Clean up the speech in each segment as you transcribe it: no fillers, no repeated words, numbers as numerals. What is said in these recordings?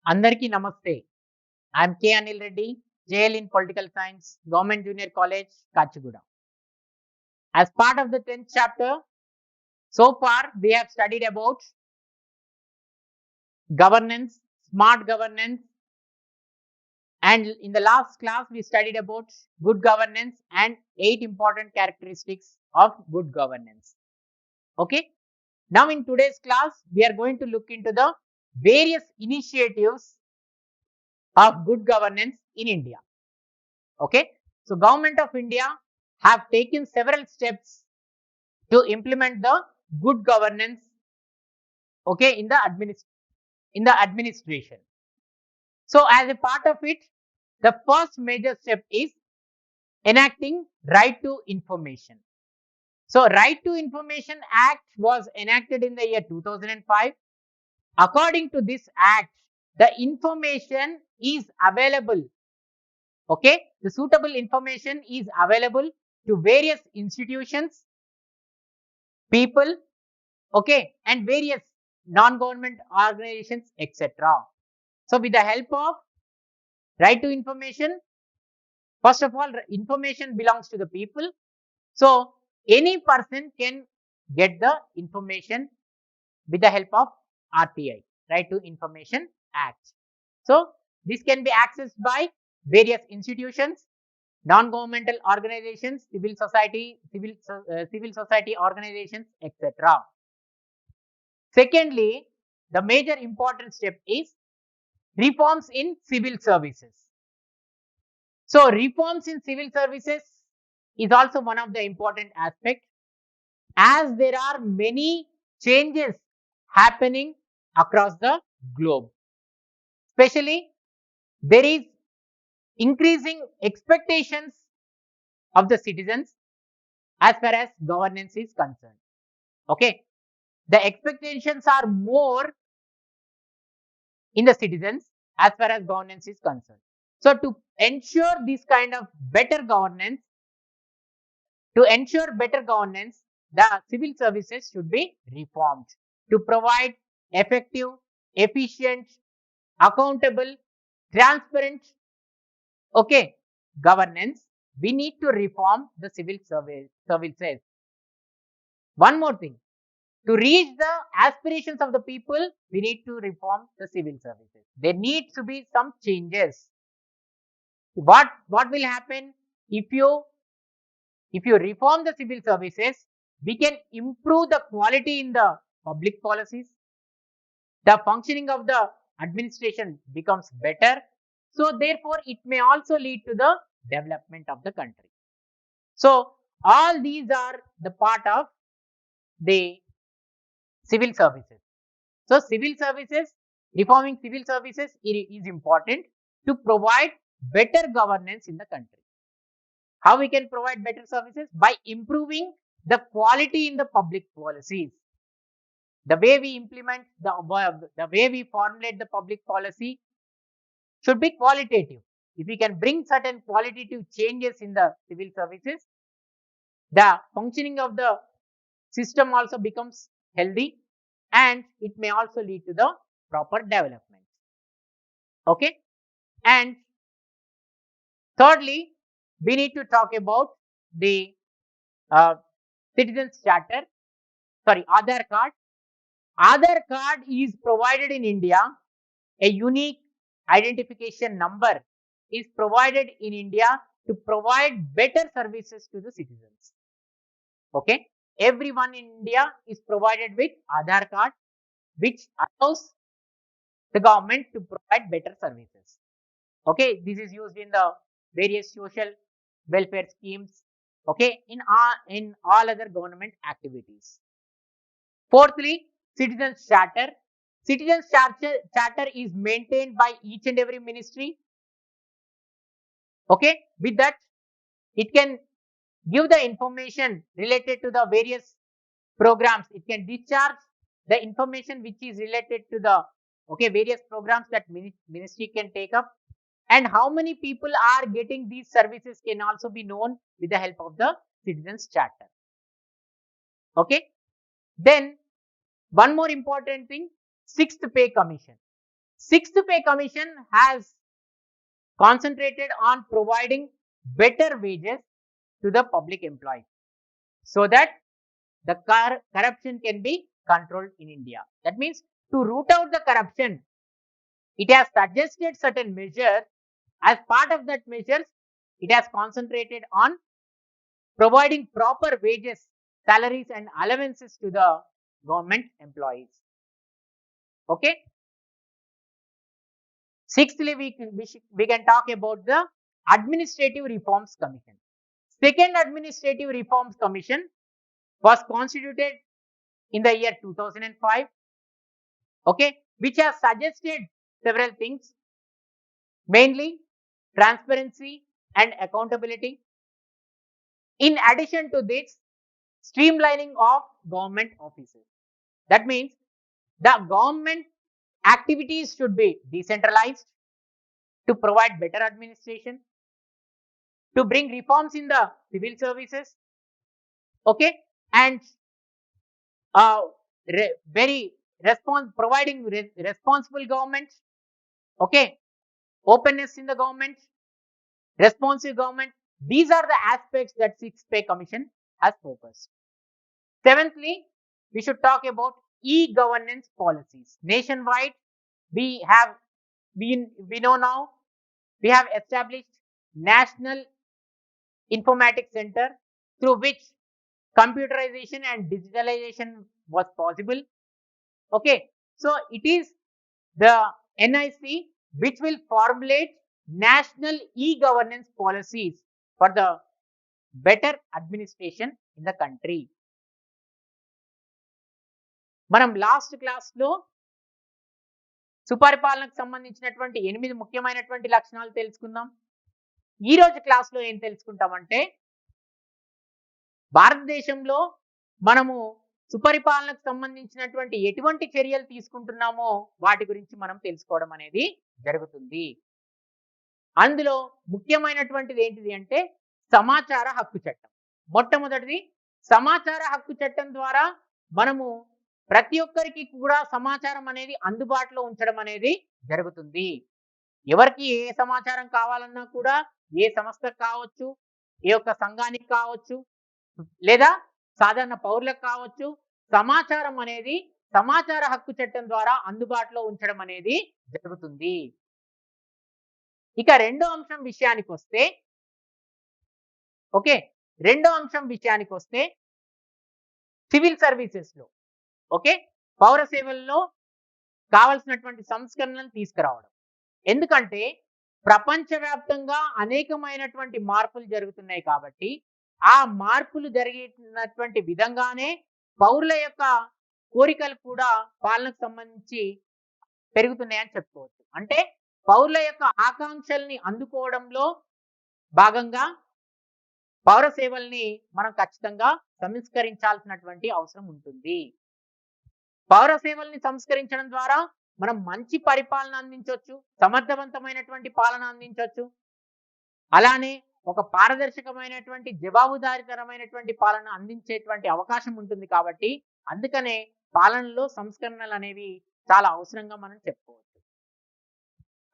Andarki Namaste. I am K. Anil Reddy, JL in Political Science, Government Junior College, Kachigoda. As part of the 10th chapter, so far we have studied about governance, smart governance, and in the last class we studied about good governance and 8 important characteristics of good governance. Okay. Now in today's class, we are going to look into the various initiatives of good governance in India. Okay. So government of India have taken several steps to implement the good governance, okay, in the administration. So as a part of it, the first major step is enacting right to information. So right to information act was enacted in the year 2005. According to this act, the information is available, okay, the suitable information is available to various institutions, people, okay, and various non-government organizations, etc. So with the help of right to information, first of all, information belongs to the people. So any person can get the information with the help of RTI, Right to Information Act. So this can be accessed by various institutions, non-governmental organizations, civil society organizations, etc. Secondly, the major important step is reforms in civil services. So reforms in civil services is also one of the important aspects, as there are many changes happening across the globe. Especially, there is increasing expectations of the citizens as far as governance is concerned. Okay, the expectations are more in the citizens as far as governance is concerned. So to ensure this kind of better governance, the civil services should be reformed to provide effective, efficient, accountable, transparent, okay, governance. We need to reform the services. One more thing, to reach the aspirations of the people, we need to reform the civil services. There needs to be some changes. What will happen if you reform the civil services? We can improve the quality in the public policies. The functioning of the administration becomes better. So therefore, it may also lead to the development of the country. So all these are the part of the civil services. So reforming civil services is important to provide better governance in the country. How we can provide better services? By improving the quality in the public policies. The way we implement, the way we formulate the public policy should be qualitative. If we can bring certain qualitative changes in the civil services, the functioning of the system also becomes healthy, and it may also lead to the proper development. Okay. And thirdly, we need to talk about the uh, citizens charter, Aadhaar card. Aadhaar card is provided in India. A unique identification number is provided in India to provide better services to the citizens. Okay. Everyone in India is provided with Aadhaar card, which allows the government to provide better services. Okay. This is used in the various social welfare schemes. Okay. In all other government activities. Fourthly, citizens charter. Charter is maintained by each and every ministry. Okay. With that, it can give the information related to the various programs. It can discharge the information which is related to the various programs that ministry can take up, and how many people are getting these services can also be known with the help of the citizens charter. Okay. Then one more important thing, sixth pay commission. Sixth Pay Commission has concentrated on providing better wages to the public employees so that the corruption can be controlled in India. That means to root out the corruption, it has suggested certain measures. As part of that measures, it has concentrated on providing proper wages, salaries and allowances to the government employees. Okay. Sixthly, we can talk about the Administrative Reforms Commission. Second Administrative Reforms Commission was constituted in the year 2005, okay, which has suggested several things, mainly transparency and accountability. In addition to this, streamlining of government offices. That means the government activities should be decentralized to provide better administration, to bring reforms in the civil services, okay, and providing responsible government, okay, openness in the government, responsive government. These are the aspects that Sixth Pay Commission has focused. Seventhly, we should talk about e-governance policies. Nationwide, we know now we have established National Informatics Center through which computerization and digitalization was possible. Okay, so it is the NIC which will formulate national e-governance policies for the better administration in the country. మనం last class లో సుపరిపాలనకు సంబంధించినటువంటి 8 ముఖ్యమైనటువంటి లక్షణాలు తెలుసుకుందాం. ఈ రోజు class లో ఏం తెలుసుకుంటామంటే, భారతదేశంలో మనము సుపరిపాలనకు సంబంధించినటువంటి ఎటువంటి చర్యలు తీసుకుంటున్నామో వాటి గురించి మనం తెలుసుకోవడం అనేది జరుగుతుంది. అందులో ముఖ్యమైనటువంటిది ఏంటిది అంటే సమాచార హక్కు చట్టం. మొట్టమొదటిది సమాచార హక్కు చట్టం ద్వారా మనము ప్రతి ఒక్కరికి కూడా సమాచారం అనేది అందుబాటులో ఉంచడం అనేది జరుగుతుంది. ఎవరికి ఏ సమాచారం కావాలన్నా కూడా ఏ సంస్థకు కావచ్చు, ఏ ఒక్క సంఘానికి కావచ్చు, లేదా సాధారణ పౌరులకు కావచ్చు, సమాచారం అనేది సమాచార హక్కు చట్టం ద్వారా అందుబాటులో ఉంచడం అనేది జరుగుతుంది. ఇక రెండో అంశం విషయానికి వస్తే, ఓకే, రెండో అంశం విషయానికి వస్తే సివిల్ సర్వీసెస్ లో, ఓకే, పౌర సేవల్లో కావాల్సినటువంటి సంస్కరణలను తీసుకురావడం. ఎందుకంటే ప్రపంచవ్యాప్తంగా అనేకమైనటువంటి మార్పులు జరుగుతున్నాయి కాబట్టి ఆ మార్పులు జరిగినటువంటి విధంగానే పౌరుల యొక్క కోరికలు కూడా పాలనకు సంబంధించి పెరుగుతున్నాయని చెప్పుకోవచ్చు. అంటే పౌరుల యొక్క ఆకాంక్షల్ని అందుకోవడంలో భాగంగా పౌర సేవల్ని మనం ఖచ్చితంగా సంస్కరించాల్సినటువంటి అవసరం ఉంటుంది. పౌర సేవల్ని సంస్కరించడం ద్వారా మనం మంచి పరిపాలన అందించవచ్చు, సమర్థవంతమైనటువంటి పాలన అందించవచ్చు. అలానే ఒక పారదర్శకమైనటువంటి జవాబుదారీతనమైనటువంటి పాలన అందించేటువంటి అవకాశం ఉంటుంది. కాబట్టి అందుకనే పాలనలో సంస్కరణలు అనేవి చాలా అవసరంగా మనం చెప్పుకోవచ్చు.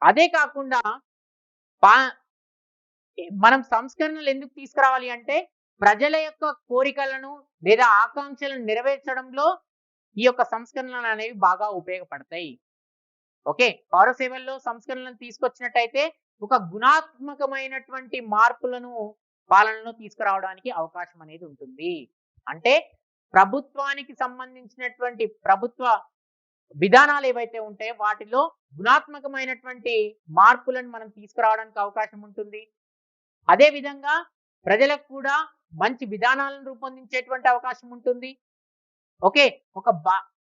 అదే కాకుండా మనం సంస్కరణలు ఎందుకు తీసుకురావాలి అంటే ప్రజల యొక్క కోరికలను లేదా ఆకాంక్షలను నెరవేర్చడంలో ఈ యొక్క సంస్కరణలు అనేవి బాగా ఉపయోగపడతాయి. ఓకే, పౌర సేవల్లో సంస్కరణలను తీసుకొచ్చినట్టయితే ఒక గుణాత్మకమైనటువంటి మార్పులను పాలనలో తీసుకురావడానికి అవకాశం అనేది ఉంటుంది. అంటే ప్రభుత్వానికి సంబంధించినటువంటి ప్రభుత్వ విధానాలు ఏవైతే ఉంటాయో వాటిలో గుణాత్మకమైనటువంటి మార్పులను మనం తీసుకురావడానికి అవకాశం ఉంటుంది. అదే విధంగా ప్రజలకు కూడా మంచి విధానాలను రూపొందించేటువంటి అవకాశం ఉంటుంది. ఓకే,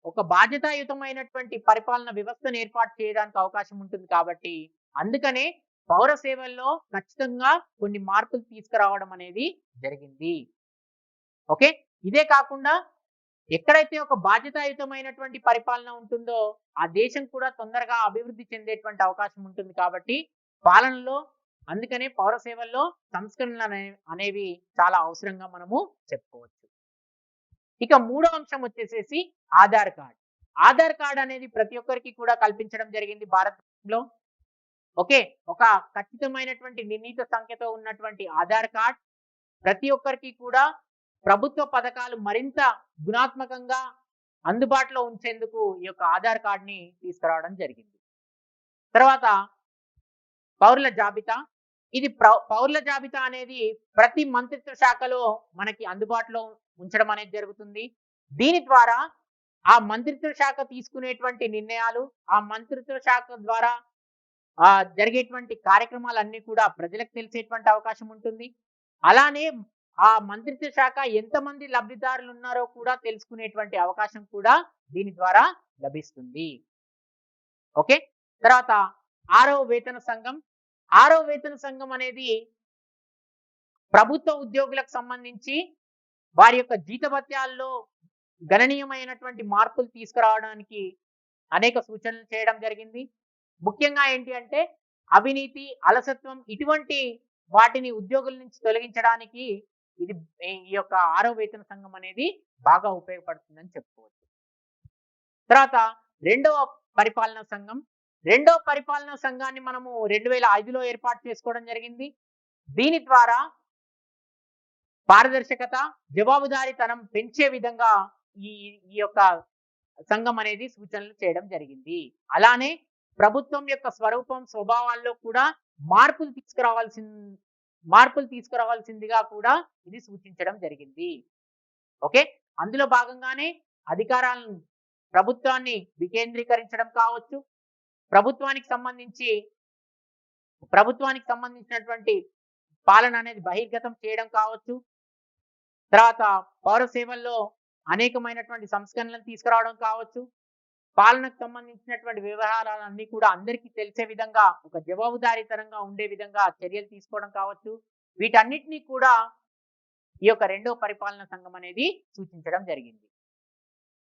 ఒక బాధ్యతాయుతమైనటువంటి పరిపాలన వ్యవస్థను ఏర్పాటు చేయడానికి అవకాశం ఉంటుంది. కాబట్టి అందుకనే పౌర సేవల్లో ఖచ్చితంగా కొన్ని మార్పులు తీసుకురావడం అనేది జరిగింది. ఓకే, ఇదే కాకుండా ఎక్కడైతే ఒక బాధ్యతాయుతమైనటువంటి పరిపాలన ఉంటుందో ఆ దేశం కూడా తొందరగా అభివృద్ధి చెందేటువంటి అవకాశం ఉంటుంది. కాబట్టి పాలనలో అందుకనే పౌర సేవల్లో సంస్కరణలు అనేవి చాలా అవసరంగా మనము చెప్పుకోవచ్చు. ఇక మూడో అంశం వచ్చేసేసి ఆధార్ కార్డ్. ఆధార్ కార్డ్ అనేది ప్రతి ఒక్కరికి కూడా కల్పించడం జరిగింది భారతంలో. ఓకే, ఒక ఖచ్చితమైనటువంటి నిర్ణీత సంఖ్యతో ఉన్నటువంటి ఆధార్ కార్డ్ ప్రతి ఒక్కరికి కూడా ప్రభుత్వ పథకాలు మరింత గుణాత్మకంగా అందుబాటులో ఉంచేందుకు ఈ యొక్క ఆధార్ కార్డ్ని తీసుకురావడం జరిగింది. తర్వాత పౌరుల జాబితా. ఇది పౌరుల జాబితా అనేది ప్రతి మంత్రిత్వ శాఖలో మనకి అందుబాటులో ఉంచడం అనేది జరుగుతుంది. దీని ద్వారా ఆ మంత్రిత్వ శాఖ తీసుకునేటువంటి నిర్ణయాలు, ఆ మంత్రిత్వ శాఖ ద్వారా జరిగేటువంటి కార్యక్రమాలన్నీ కూడా ప్రజలకు తెలిసేటువంటి అవకాశం ఉంటుంది. అలానే ఆ మంత్రిత్వ శాఖ ఎంతమంది లబ్ధిదారులు ఉన్నారో కూడా తెలుసుకునేటువంటి అవకాశం కూడా దీని ద్వారా లభిస్తుంది. ఓకే, తర్వాత 6వ వేతన సంఘం. 6వ వేతన సంఘం అనేది ప్రభుత్వ ఉద్యోగులకు సంబంధించి వారి యొక్క జీతభత్యాల్లో గణనీయమైనటువంటి మార్పులు తీసుకురావడానికి అనేక సూచనలు చేయడం జరిగింది. ముఖ్యంగా ఏంటి అంటే అవినీతి, అలసత్వం ఇటువంటి వాటిని ఉద్యోగుల నుంచి తొలగించడానికి ఇది ఈ యొక్క 6వ వేతన సంఘం అనేది బాగా ఉపయోగపడుతుందని చెప్పుకోవచ్చు. తర్వాత 2వ పరిపాలనా సంఘం. 2వ పరిపాలనా సంఘాన్ని మనము 2005లో ఏర్పాటు చేసుకోవడం జరిగింది. దీని ద్వారా పారదర్శకత, జవాబుదారీతనం పెంచే విధంగా ఈ ఈ యొక్క సంఘం అనేది సూచనలు చేయడం జరిగింది. అలానే ప్రభుత్వం యొక్క స్వరూపం, స్వభావాల్లో కూడా మార్పులు తీసుకురావాల్సిందిగా కూడా ఇది సూచించడం జరిగింది. ఓకే, అందులో భాగంగానే అధికారాలను ప్రభుత్వాన్ని వికేంద్రీకరించడం కావచ్చు, ప్రభుత్వానికి సంబంధించినటువంటి పాలన అనేది బహిర్గతం చేయడం కావచ్చు, తర్వాత పౌర సేవల్లో అనేకమైనటువంటి సంస్కరణలను తీసుకురావడం కావచ్చు, పాలనకు సంబంధించినటువంటి వ్యవహారాలన్నీ కూడా అందరికీ తెలిసే విధంగా ఒక జవాబుదారీతనంగా ఉండే విధంగా చర్యలు తీసుకోవడం కావచ్చు, వీటన్నిటినీ కూడా ఈ యొక్క 2వ పరిపాలనా సంఘం అనేది సూచించడం జరిగింది.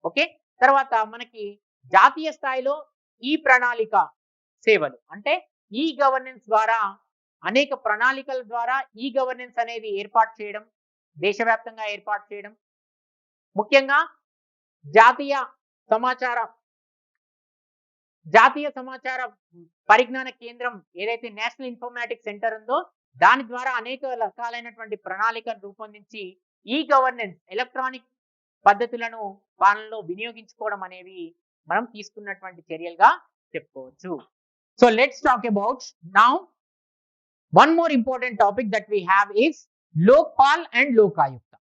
ఓకే, తర్వాత మనకి జాతీయ స్థాయిలో ఈ ప్రణాళిక సేవలు అంటే ఈ గవర్నెన్స్ ద్వారా అనేక ప్రణాళికల ద్వారా ఈ గవర్నెన్స్ అనేది ఏర్పాటు చేయడం, దేశవ్యాప్తంగా ఏర్పాటు చేయడం. ముఖ్యంగా జాతీయ సమాచార పరిజ్ఞాన కేంద్రం ఏదైతే నేషనల్ ఇన్ఫర్మేటిక్స్ సెంటర్ ఉందో దాని ద్వారా అనేక రకాలైనటువంటి ప్రణాళికను రూపొందించి ఈ గవర్నెన్స్ ఎలక్ట్రానిక్ పద్ధతులను పాలనలో వినియోగించుకోవడం అనేవి మనం తీసుకున్నటువంటి చర్యలుగా చెప్పుకోవచ్చు. So let's talk about now one more important topic that we have is Lokpal and Lokayukta.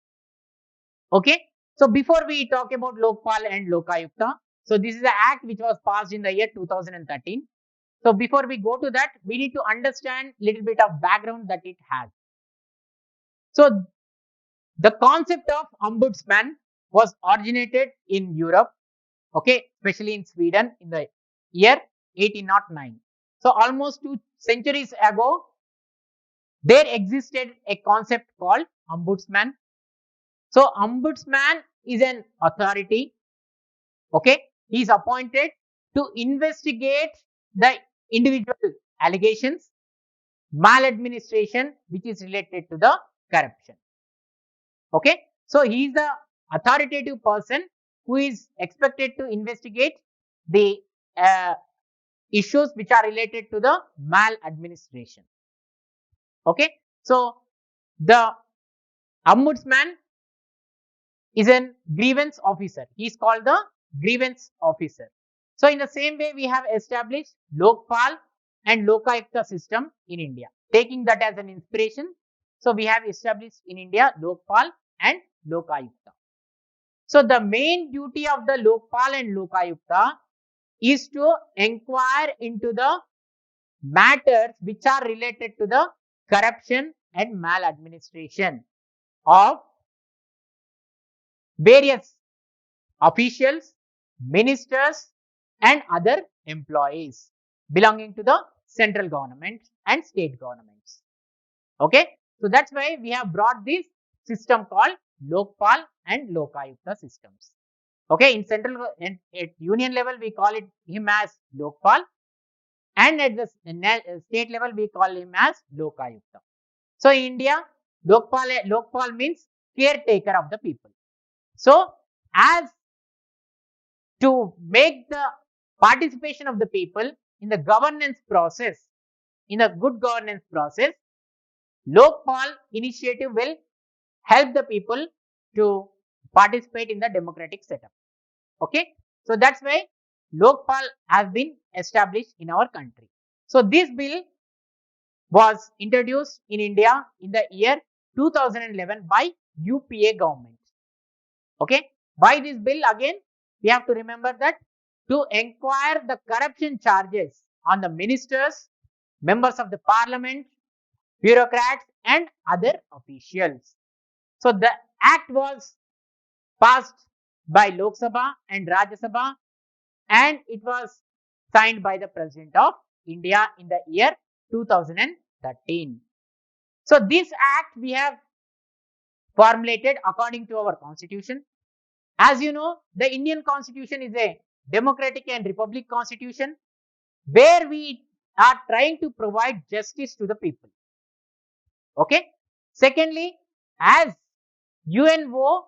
Okay, so before we talk about Lokpal and Lokayukta, so this is the act which was passed in the year 2013. So before we go to that, we need to understand little bit of background that it has. So the concept of ombudsman was originated in Europe, okay, especially in Sweden in the year 1809. So almost 2 centuries ago, there existed a concept called ombudsman. So ombudsman is an authority, okay, he is appointed to investigate the individual allegations, maladministration which is related to the corruption. Okay, so he is the authoritative person who is expected to investigate the issues which are related to the maladministration. Okay, so the ombudsman is a grievance officer. He is called the grievance officer. So in the same way, we have established Lokpal and Lokayukta system in India, taking that as an inspiration. So we have established in India Lokpal and Lokayukta. So the main duty of the Lokpal and Lokayukta is to inquire into the matters which are related to the corruption and maladministration of various officials, ministers and other employees belonging to the central government and state governments. Okay, so that's why we have brought this system called Lokpal and Lokayukta systems. Okay, in central and at union level we call him as Lokpal, and at the state level we call him as Lokayukta. So in India, Lokpal means caretaker of the people. So as to make the participation of the people in the governance process, in a good governance process, Lokpal initiative will help the people to participate in the democratic setup. Okay, so that's why Lokpal has been established in our country. So this bill was introduced in India in the year 2011 by UPA government. Okay, by this bill again we have to remember that to inquire the corruption charges on the ministers, members of the parliament, bureaucrats and other officials. So the act was passed by Lok Sabha and Rajya Sabha, and it was signed by the President of India in the year 2013. So this act we have formulated according to our constitution. As you know, the Indian constitution is a democratic and republic constitution where we are trying to provide justice to the people. Okay. Secondly, as UNO,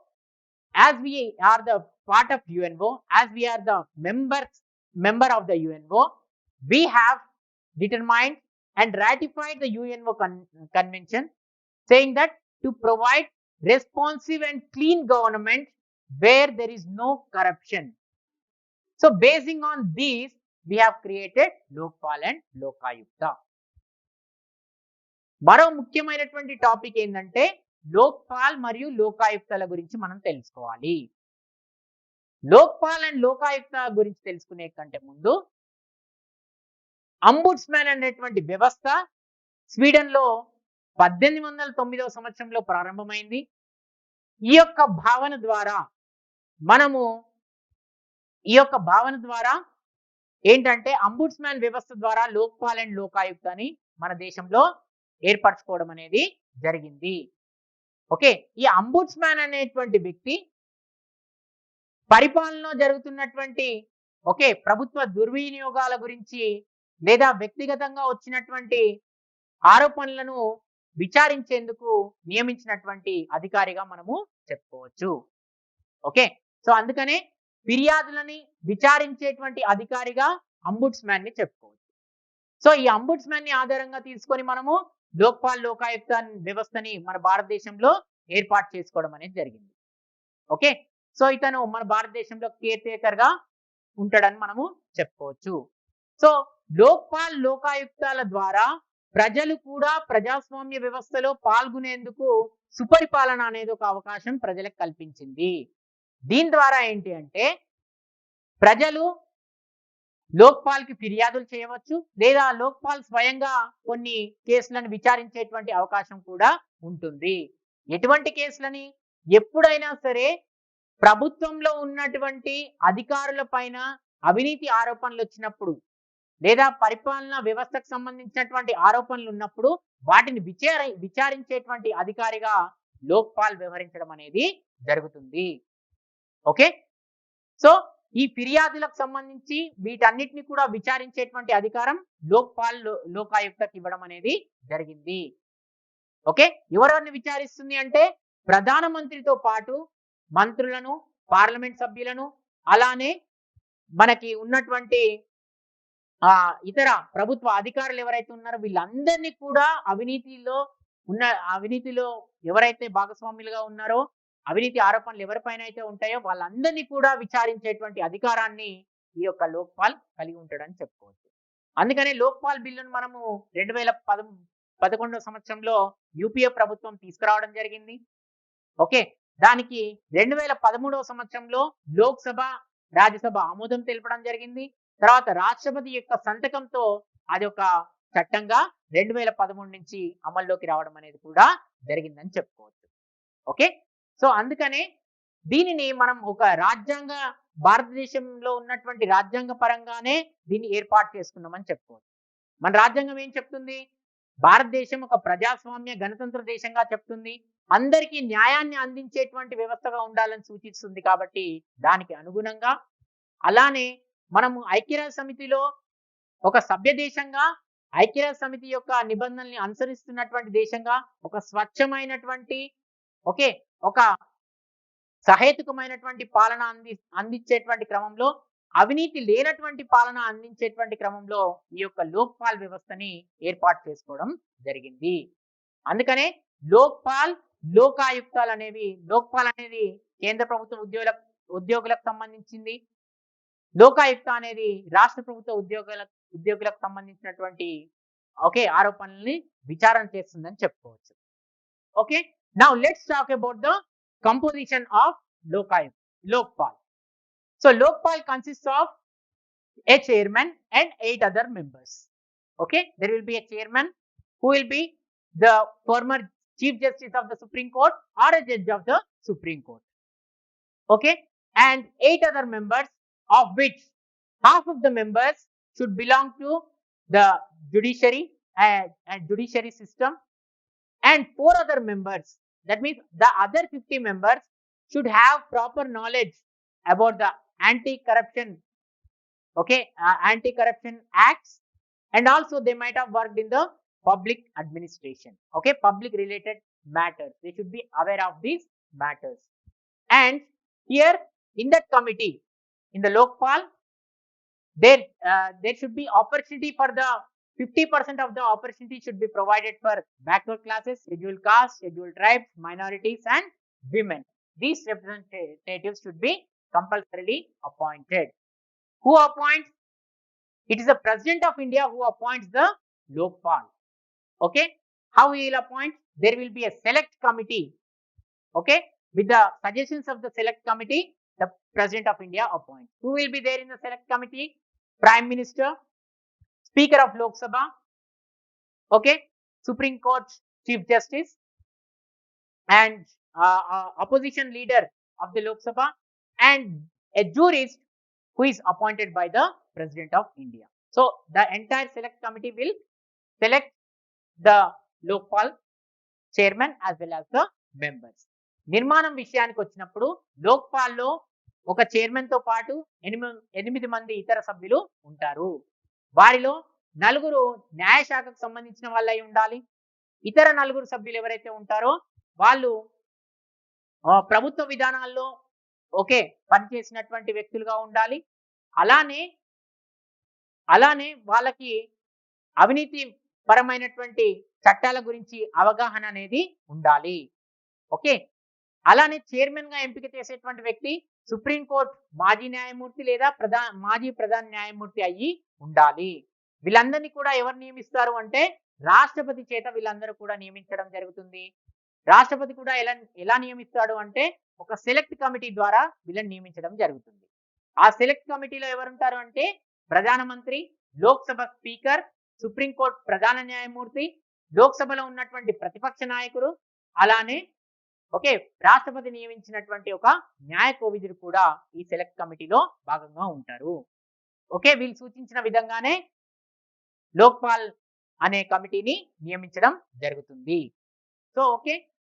as we are the part of UNO, as we are the member of the UNO, we have determined and ratified the UNO convention, saying that to provide responsive and clean government where there is no corruption. So basing on these, we have created Lokpal and Lokayukta. మరో ముఖ్యమైనటువంటి topic ఏంటంటే లోక్పాల్ మరియు లోకాయుక్తల గురించి మనం తెలుసుకోవాలి. Lokpal and Lokayukta గురించి తెలుసుకునే కంటే ముందు అంబుడ్స్మన్ అనేటువంటి వ్యవస్థ స్వీడన్ లో 1809వ సంవత్సరంలో ప్రారంభమైంది. ఈ యొక్క భావన ద్వారా ఏంటంటే అంబుడ్స్మన్ వ్యవస్థ ద్వారా లోక్పాల్ అండ్ లోకాయుక్తని మన దేశంలో ఏర్పరచుకోవడం అనేది జరిగింది. ఓకే, ఈ అంబుడ్స్మన్ అనేటువంటి వ్యక్తి పరిపాలనలో జరుగుతున్నటువంటి ప్రభుత్వ దుర్వినియోగాల గురించి లేదా వ్యక్తిగతంగా వచ్చినటువంటి ఆరోపణలను విచారించేందుకు నియమించినటువంటి అధికారిగా మనము చెప్పుకోవచ్చు. ఓకే, సో అందుకనే ఫిర్యాదులని విచారించేటువంటి అధికారిగా అంబుడ్స్మన్ ని చెప్పుకోవచ్చు. సో ఈ అంబుడ్స్మన్ ని ఆధారంగా తీసుకొని మనము లోక్పాల్ లోకాయుక్త వ్యవస్థని మన భారతదేశంలో ఏర్పాటు చేసుకోవడం అనేది జరిగింది. ఓకే, సో ఇతను మన భారతదేశంలో కేర్ టేకర్ గా ఉంటాడని మనము చెప్పుకోవచ్చు. సో లోక్పాల్ లోకాయుక్తాల ద్వారా ప్రజలు కూడా ప్రజాస్వామ్య వ్యవస్థలో పాల్గొనేందుకు సుపరిపాలన అనేది ఒక అవకాశం ప్రజలకు కల్పించింది. దీని ద్వారా ఏంటి అంటే ప్రజలు లోక్పాల్ కి ఫిర్యాదులు చేయవచ్చు, లేదా లోక్పాల్ స్వయంగా కొన్ని కేసులను విచారించేటువంటి అవకాశం కూడా ఉంటుంది. ఎటువంటి కేసులని? ఎప్పుడైనా సరే ప్రభుత్వంలో ఉన్నటువంటి అధికారుల పైన అవినీతి ఆరోపణలు వచ్చినప్పుడు, లేదా పరిపాలన వ్యవస్థకు సంబంధించినటువంటి ఆరోపణలు ఉన్నప్పుడు వాటిని విచారించేటువంటి అధికారిగా లోక్పాల్ వ్యవహరించడం అనేది జరుగుతుంది. ఓకే, సో ఈ ఫిర్యాదులకు సంబంధించి వీటన్నిటిని కూడా విచారించేటువంటి అధికారం లోక్పాల్ లోకాయుక్తకి ఇవ్వడం అనేది జరిగింది. ఓకే, ఎవరెవరిని విచారిస్తుంది అంటే ప్రధానమంత్రితో పాటు మంత్రులను, పార్లమెంట్ సభ్యులను, అలానే మనకి ఉన్నటువంటి ఇతర ప్రభుత్వ అధికారులు ఎవరైతే ఉన్నారో వీళ్ళందరినీ కూడా అవినీతిలో ఎవరైతే భాగస్వాములుగా ఉన్నారో, అవినీతి ఆరోపణలు ఎవరిపైన అయితే ఉంటాయో వాళ్ళందరినీ కూడా విచారించేటువంటి అధికారాన్ని ఈ యొక్క లోక్పాల్ కలిగి ఉంటాడని చెప్పుకోవచ్చు. అందుకనే లోక్పాల్ బిల్లును మనము 2011వ సంవత్సరంలో యూపీఏ ప్రభుత్వం తీసుకురావడం జరిగింది. ఓకే, దానికి 2013వ సంవత్సరంలో లోక్సభ, రాజ్యసభ ఆమోదం తెలపడం జరిగింది. తర్వాత రాష్ట్రపతి యొక్క సంతకంతో అది ఒక చట్టంగా 2013 నుంచి అమల్లోకి రావడం అనేది కూడా జరిగిందని చెప్పుకోవచ్చు. ఓకే, సో అందుకనే దీనిని మనం ఒక భారతదేశంలో ఉన్నటువంటి రాజ్యాంగ పరంగానే దీన్ని ఏర్పాటు చేసుకున్నామని చెప్పుకోవచ్చు. మన రాజ్యాంగం ఏం చెప్తుంది? భారతదేశం ఒక ప్రజాస్వామ్య గణతంత్ర దేశంగా చెప్తుంది. అందరికీ న్యాయాన్ని అందించేటువంటి వ్యవస్థగా ఉండాలని సూచిస్తుంది. కాబట్టి దానికి అనుగుణంగా, అలానే మనము ఐక్యరాజ్య సమితిలో ఒక సభ్య దేశంగా, ఐక్యరాజ్య సమితి యొక్క నిబంధనల్ని అనుసరిస్తున్నటువంటి దేశంగా, ఒక స్వచ్ఛమైనటువంటి ఒక సహేతుకమైనటువంటి పాలన అందించేటువంటి క్రమంలో, అవినీతి లేనటువంటి పాలన అందించేటువంటి క్రమంలో ఈ యొక్క లోక్పాల్ వ్యవస్థని ఏర్పాటు చేసుకోవడం జరిగింది. అందుకనే లోక్పాల్, లోకాయుక్తాలు అనేవి, లోక్పాల్ అనేది కేంద్ర ప్రభుత్వ ఉద్యోగులకు సంబంధించింది. లోకాయుక్త అనేది రాష్ట్ర ప్రభుత్వ ఉద్యోగులకు సంబంధించినటువంటి ఆరోపణల్ని విచారణ చేస్తుందని చెప్పుకోవచ్చు. Okay, now let's talk about the composition of Lokpal. So Lokpal consists of a chairman and 8 other members. Okay, there will be a chairman who will be the former Chief Justice of the Supreme Court or a judge of the Supreme Court. Okay, and 8 other members, of which half of the members should belong to the judiciary and judiciary system, and 4 other members, that means the other 50 members, should have proper knowledge about the anti-corruption anti-corruption acts, and also they might have worked in the public administration, public related matters. They should be aware of these matters. And here in that committee, in the Lokpal, there should be opportunity for the 50% of the opportunity should be provided for backward classes, scheduled castes, scheduled tribes, minorities, and women. These representatives should be compulsorily appointed. Who appoints? It is the President of India who appoints the Lokpal. Okay, how he will appoint? There will be a select committee. Okay, with the suggestions of the select committee, the President of India appoints. Who will be there in the select committee? Prime Minister, Speaker of Lok Sabha, Supreme Court Chief Justice, and opposition leader of the Lok Sabha, and a jurist who is appointed by the President of India. So the entire select committee will select the Lokpal chairman as well as the members. నిర్మాణం విషయానికి వచ్చినప్పుడు లోక్పాల్లో ఒక chairman తో పాటు 8 మంది ఇతర సభ్యులు ఉంటారు. వారిలో 4 న్యాయశాఖకు సంబంధించిన వాళ్ళై ఉండాలి. ఇతర 4 సభ్యులు ఎవరైతే ఉంటారో వాళ్ళు ప్రభుత్వ విధానాల్లో పనిచేసినటువంటి వ్యక్తులుగా ఉండాలి. అలానే వాళ్ళకి అవినీతి పరమైనటువంటి చట్టాల గురించి అవగాహన అనేది ఉండాలి. ఓకే, అలానే చైర్మన్ గా ఎంపిక చేసేటువంటి వ్యక్తి సుప్రీంకోర్టు మాజీ న్యాయమూర్తి లేదా మాజీ ప్రధాన న్యాయమూర్తి అయ్యి ఉండాలి. వీళ్ళందరినీ కూడా ఎవరు నియమిస్తారు అంటే రాష్ట్రపతి చేత వీళ్ళందరూ కూడా నియమించడం జరుగుతుంది. రాష్ట్రపతి కూడా ఎలా నియమిస్తాడు అంటే ఒక సెలెక్ట్ కమిటీ ద్వారా వీళ్ళని నియమించడం జరుగుతుంది. ఆ సెలెక్ట్ కమిటీలో ఎవరుంటారు అంటే ప్రధానమంత్రి, లోక్సభ స్పీకర్, సుప్రీంకోర్టు ప్రధాన న్యాయమూర్తి, లోక్సభలో ఉన్నటువంటి ప్రతిపక్ష నాయకుడు, అలానే రాష్ట్రపతి నియమించినటువంటి ఒక న్యాయ కోవిదుడు కూడా ఈ సెలెక్ట్ కమిటీలో భాగంగా ఉంటారు. వీళ్ళు సూచించిన విధంగానే లోక్పాల్ అనే కమిటీని నియమించడం జరుగుతుంది.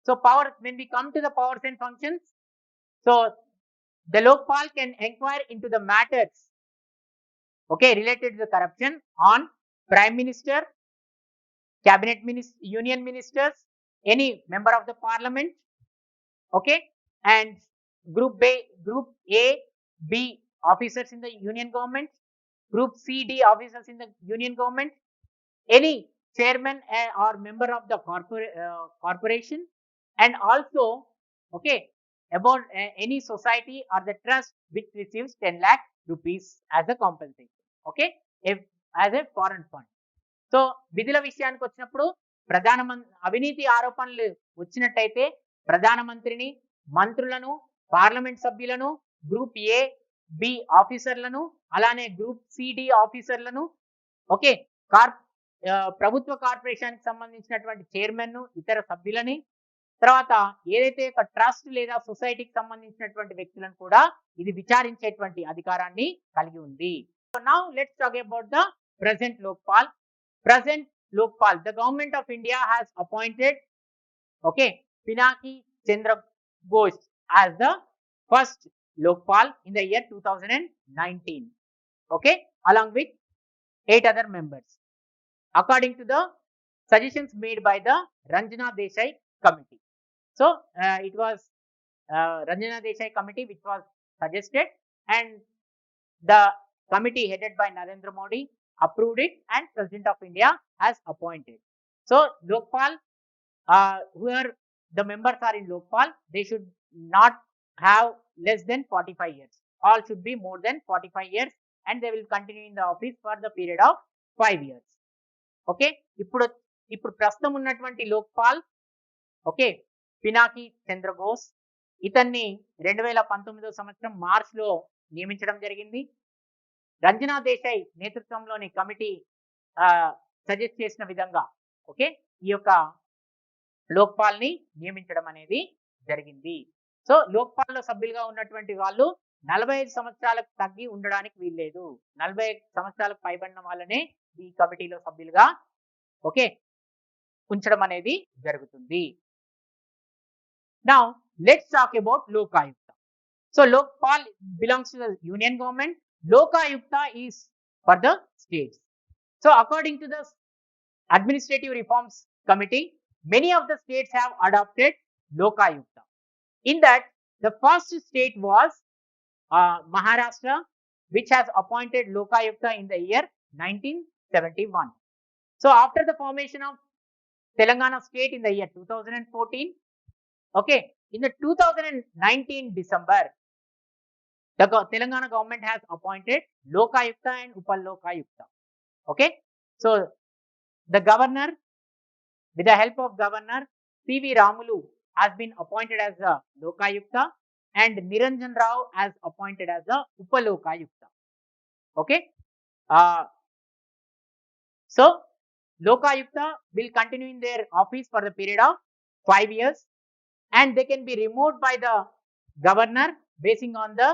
So power, when we come to the powers and functions, so the Lokpal can inquire into the matters related to the corruption on Prime Minister, Cabinet Minister, Union Ministers, any member of the Parliament, and Group A, B officers in the Union Government, Group C, D officers in the Union Government, any chairman or member of the corporation, and also about any society or the trust which receives 10 lakh rupees as a compensation, as a foreign fund. So విధుల విషయానికి వచ్చినప్పుడు అవినీతి ఆరోపణలు వచ్చినట్టయితే ప్రధానమంత్రిని, మంత్రులను, parliament సభ్యులను, group A, B ఆఫీసర్లను, అలానే గ్రూప్ సిడి ఆఫీసర్లను, ప్రభుత్వ కార్పొరేషన్కి సంబంధించినటువంటి చైర్మన్ ను, ఇతర సభ్యులని, తర్వాత ఏదైతే ఒక ట్రస్ట్ లేదా సొసైటీకి సంబంధించినటువంటి వ్యక్తులను కూడా ఇది విచారించేటువంటి అధికారాన్ని కలిగి ఉంది. So now let's talk about the present Lokpal. Present Lokpal, the government of India has appointed Pinaki Chandra Ghosh as the first Lokpal in the year 2019, along with 8 other members, according to the suggestions made by the Ranjana Desai committee. So it was Ranjana Desai committee which was suggested, and the committee headed by Narendra Modi approved it, and President of India has appointed. So Lokpal, whoever the members are in Lokpal, they should not have less than 45 years. All should be more than 45 years, and they will continue in the office for the period of 5 years. Okay, ఇప్పుడు ప్రస్తుతం ఉన్నటువంటి Lokpal, okay, Pinaki Chandra Ghose, ఇతన్ని 2019 సంవత్సరం మార్చ్లో నియమించడం జరిగింది. రంజనా దేశాయ్ నేతృత్వంలోని committee suggest చేసిన విధంగా, ఓకే, ఈ యొక్క లోక్పాల్ ని నియమించడం అనేది జరిగింది. సో లోక్పాల్ లో సభ్యులుగా ఉన్నటువంటి వాళ్ళు 45 సంవత్సరాలకు తగ్గి ఉండడానికి వీల్లేదు. 45 సంవత్సరాలకు పైబడిన వాళ్ళనే ఈ కమిటీలో సభ్యులుగా, ఓకే, ఉంచడం అనేది జరుగుతుంది. Now let's talk about Lokayukta. So Lokpal belongs to the union government. Lokayukta is for the states. So according to the administrative reforms committee, many of the states have adopted Lokayukta. In that, the first state was Maharashtra, which has appointed Lokayukta in the year 1971. So after the formation of Telangana state in the year 2014, okay, in the 2019 December, the Telangana government has appointed Lokayukta and Upalokayukta. Okay, so the governor, with the help of Governor C.V. Ramulu, has been appointed as a Lokayukta, and Niranjan Rao as appointed as a Upalokayukta. Okay, so Lokayukta will continue in their office for the period of 5 years, and they can be removed by the governor basing on the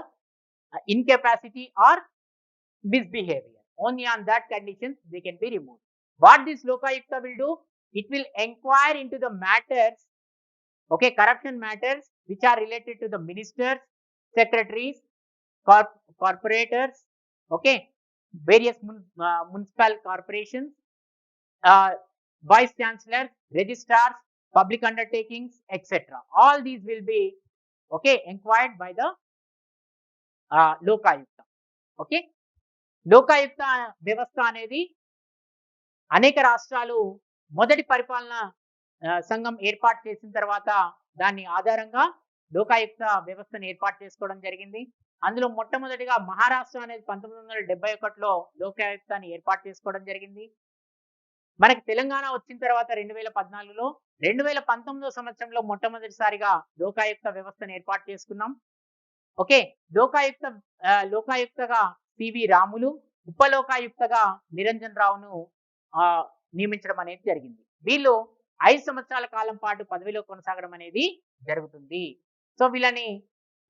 incapacity or misbehavior. Only on that conditions they can be removed. What this Lokayukta will do? It will inquire into the matters, okay, corruption matters which are related to the ministers, secretaries, corporators, okay, various municipal corporations, vice chancellors, registrars, public undertakings, etc. All these will be, okay, inquired by the Lokayukta. Okay, Lokayukta వ్యవస్థ అనేది అనేక రాష్ట్రాలు మొదటి పరిపాలన సంఘం ఏర్పాటు చేసిన తర్వాత దాన్ని ఆధారంగా లోకాయుక్త వ్యవస్థను ఏర్పాటు చేసుకోవడం జరిగింది. అందులో మొట్టమొదటిగా మహారాష్ట్ర అనేది 1971లో లోకాయుక్తాన్ని ఏర్పాటు చేసుకోవడం జరిగింది. మనకి తెలంగాణ వచ్చిన తర్వాత 2014లో, 2019 సంవత్సరంలో మొట్టమొదటిసారిగా లోకాయుక్త వ్యవస్థను ఏర్పాటు చేసుకున్నాం. ఓకే, లోకాయుక్తగా సివి రాములు, ఉపలోకాయుక్తగా నిరంజన్ రావును నియమించడం అనేది జరిగింది. వీళ్ళు 5 సంవత్సరాల కాలం పాటు పదవిలో కొనసాగడం అనేది జరుగుతుంది. సో వీళ్ళని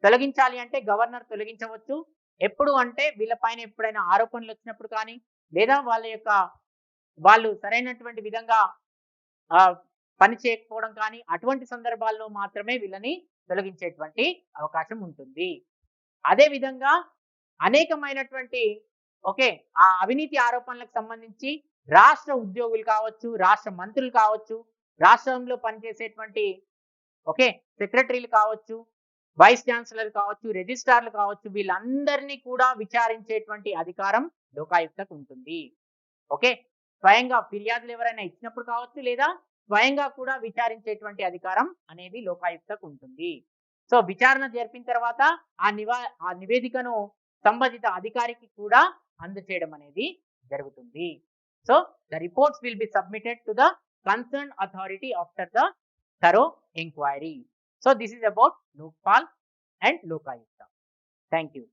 తొలగించాలి అంటే గవర్నర్ తొలగించవచ్చు. ఎప్పుడు అంటే వీళ్ళపైన ఎప్పుడైనా ఆరోపణలు వచ్చినప్పుడు కానీ, లేదా వాళ్ళు సరైనటువంటి విధంగా పని చేయకపోవడం కానీ, అటువంటి సందర్భాల్లో మాత్రమే వీళ్ళని తొలగించేటువంటి అవకాశం ఉంటుంది. అదే విధంగా అనేకమైనటువంటి, ఓకే, ఆ అవినీతి ఆరోపణలకు సంబంధించి రాష్ట్ర ఉద్యోగులు కావచ్చు, రాష్ట్ర మంత్రులు కావచ్చు, రాష్ట్రంలో పనిచేసేటువంటి, ఓకే, సెక్రటరీలు కావచ్చు, వైస్ ఛాన్సలర్ కావచ్చు, రిజిస్ట్రార్లు కావచ్చు, వీళ్ళందరినీ కూడా విచారించేటువంటి అధికారం లోకాయుక్తకు ఉంటుంది. ఓకే, స్వయంగా ఫిర్యాదులు ఎవరైనా ఇచ్చినప్పుడు కావచ్చు, లేదా స్వయంగా కూడా విచారించేటువంటి అధికారం అనేది లోకాయుక్తకు ఉంటుంది. సో విచారణ జరిపిన తర్వాత ఆ నివేదికను సంబంధిత అధికారికి కూడా అందజేయడం అనేది జరుగుతుంది. So the reports will be submitted to the concerned authority after the thorough inquiry. So this is about Lokpal and Lokayukta. Thank you.